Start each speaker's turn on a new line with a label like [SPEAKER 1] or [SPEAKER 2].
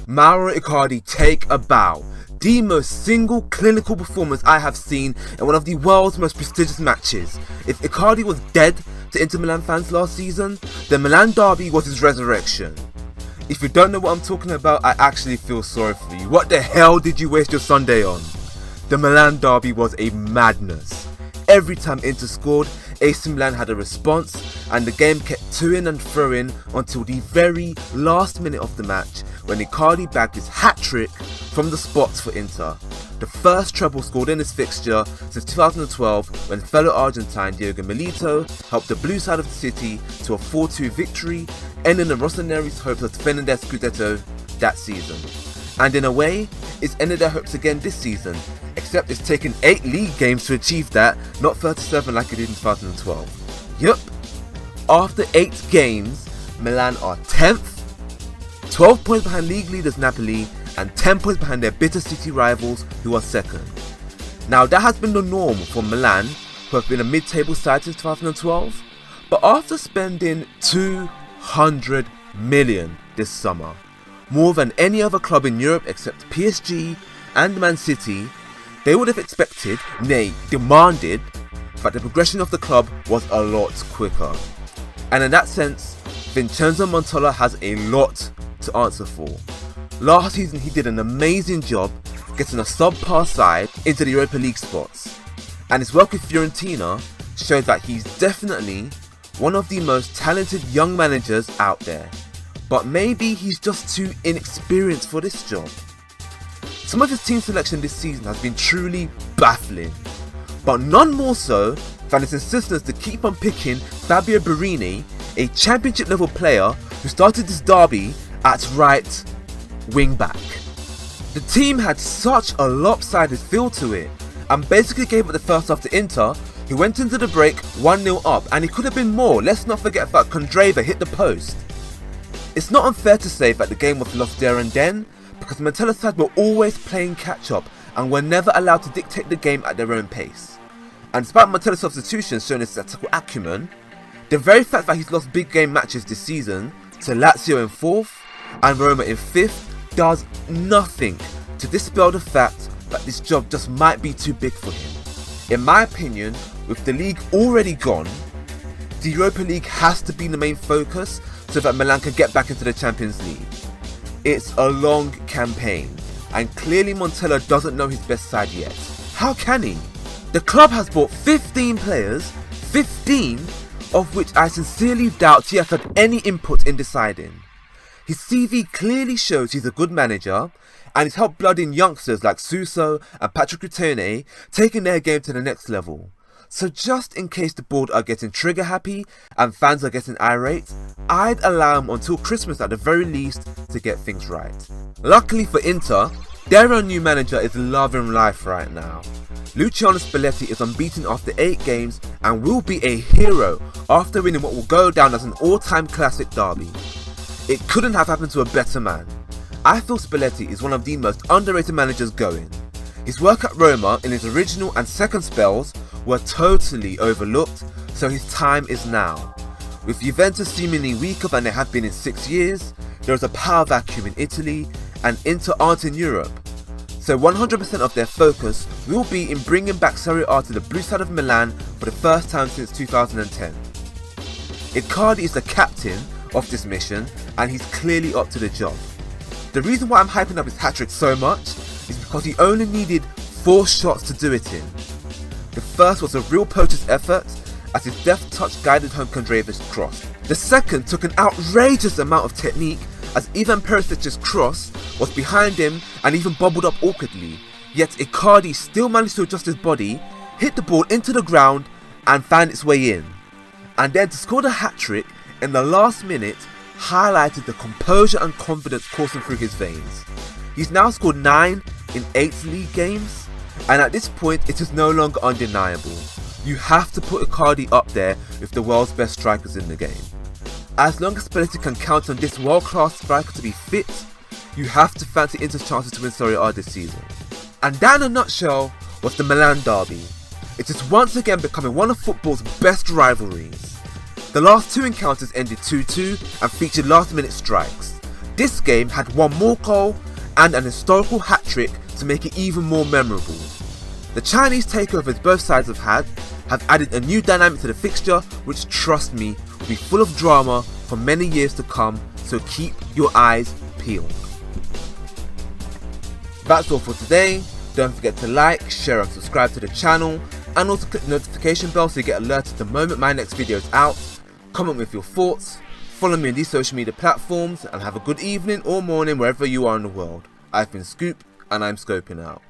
[SPEAKER 1] Mauro Icardi, take a bow. The most single clinical performance I have seen in one of the world's most prestigious matches. If Icardi was dead to Inter Milan fans last season, the Milan derby was his resurrection. If you don't know what I'm talking about, I actually feel sorry for you. What the hell did you waste your Sunday on? The Milan derby was a madness. Every time Inter scored, AC Milan had a response, and the game kept to-ing and throwing until the very last minute of the match when Icardi bagged his hat-trick from the spots for Inter. The first treble scored in this fixture since 2012 when fellow Argentine Diogo Milito helped the blue side of the city to a 4-2 victory, ending the Rossoneri's hopes of defending their Scudetto that season. And in a way, it's ended their hopes again this season, except it's taken 8 league games to achieve that, not 37 like it did in 2012. Yup, after 8 games, Milan are 10th, 12 points behind league leaders Napoli, and 10 points behind their bitter city rivals who are second. Now that has been the norm for Milan, who have been a mid-table side since 2012, but after spending 200 million this summer, more than any other club in Europe except PSG and Man City, they would have expected, nay demanded, that the progression of the club was a lot quicker. And in that sense, Vincenzo Montella has a lot to answer for. Last season he did an amazing job getting a subpar side into the Europa League spots, and his work with Fiorentina showed that he's definitely one of the most talented young managers out there, but maybe he's just too inexperienced for this job. Some of his team selection this season has been truly baffling, but none more so than his insistence to keep on picking Fabio Borini, a championship level player who started this derby at right wing back. The team had such a lopsided feel to it and basically gave up the first half to Inter, who went into the break 1-0 up, and it could have been more. Let's not forget that Kondreva hit the post. It's not unfair to say that the game was lost there and then, because Montella's side were always playing catch up and were never allowed to dictate the game at their own pace. And despite Montella's substitutions showing his tactical acumen, the very fact that he's lost big game matches this season to Lazio in 4th and Roma in 5th does nothing to dispel the fact that this job just might be too big for him. In my opinion, with the league already gone, the Europa League has to be the main focus so that Milan can get back into the Champions League. It's a long campaign, and clearly Montella doesn't know his best side yet. How can he? The club has bought 15 players, 15 of which I sincerely doubt he has had any input in deciding. His CV clearly shows he's a good manager, and he's helped blood in youngsters like Suso and Patrick Rutone, taking their game to the next level. So just in case the board are getting trigger happy and fans are getting irate, I'd allow him until Christmas at the very least to get things right. Luckily for Inter, their own new manager is loving life right now. Luciano Spalletti is unbeaten after 8 games and will be a hero after winning what will go down as an all-time classic derby. It couldn't have happened to a better man. I feel Spalletti is one of the most underrated managers going. His work at Roma in his original and second spells were totally overlooked, so his time is now. With Juventus seemingly weaker than they have been in 6 years, there is a power vacuum in Italy, and Inter aren't in Europe. So 100% of their focus will be in bringing back Serie A to the blue side of Milan for the first time since 2010. Icardi is the captain of this mission, and he's clearly up to the job. The reason why I'm hyping up his hat-trick so much is because he only needed 4 shots to do it in. The first was a real poacher's effort as his deft touch guided home Kondreva's cross. The second took an outrageous amount of technique as Ivan Perisic's cross was behind him and even bobbled up awkwardly, yet Icardi still managed to adjust his body, hit the ball into the ground and found its way in. And then to score the hat-trick in the last minute highlighted the composure and confidence coursing through his veins. He's now scored 9 in 8 league games, and at this point it is no longer undeniable. You have to put Icardi up there with the world's best strikers in the game. As long as Spalletti can count on this world-class striker to be fit, you have to fancy Inter's chances to win Serie A this season. And that in a nutshell was the Milan derby. It is once again becoming one of football's best rivalries. The last 2 encounters ended 2-2 and featured last-minute strikes. This game had one more goal and an historical hat-trick to make it even more memorable. The Chinese takeovers both sides have added a new dynamic to the fixture, which, trust me, will be full of drama for many years to come, so keep your eyes peeled. That's all for today. Don't forget to like, share and subscribe to the channel, and also click the notification bell so you get alerted the moment my next video is out. Comment with your thoughts, follow me on these social media platforms, and have a good evening or morning wherever you are in the world. I've been Scoop, and I'm scoping out.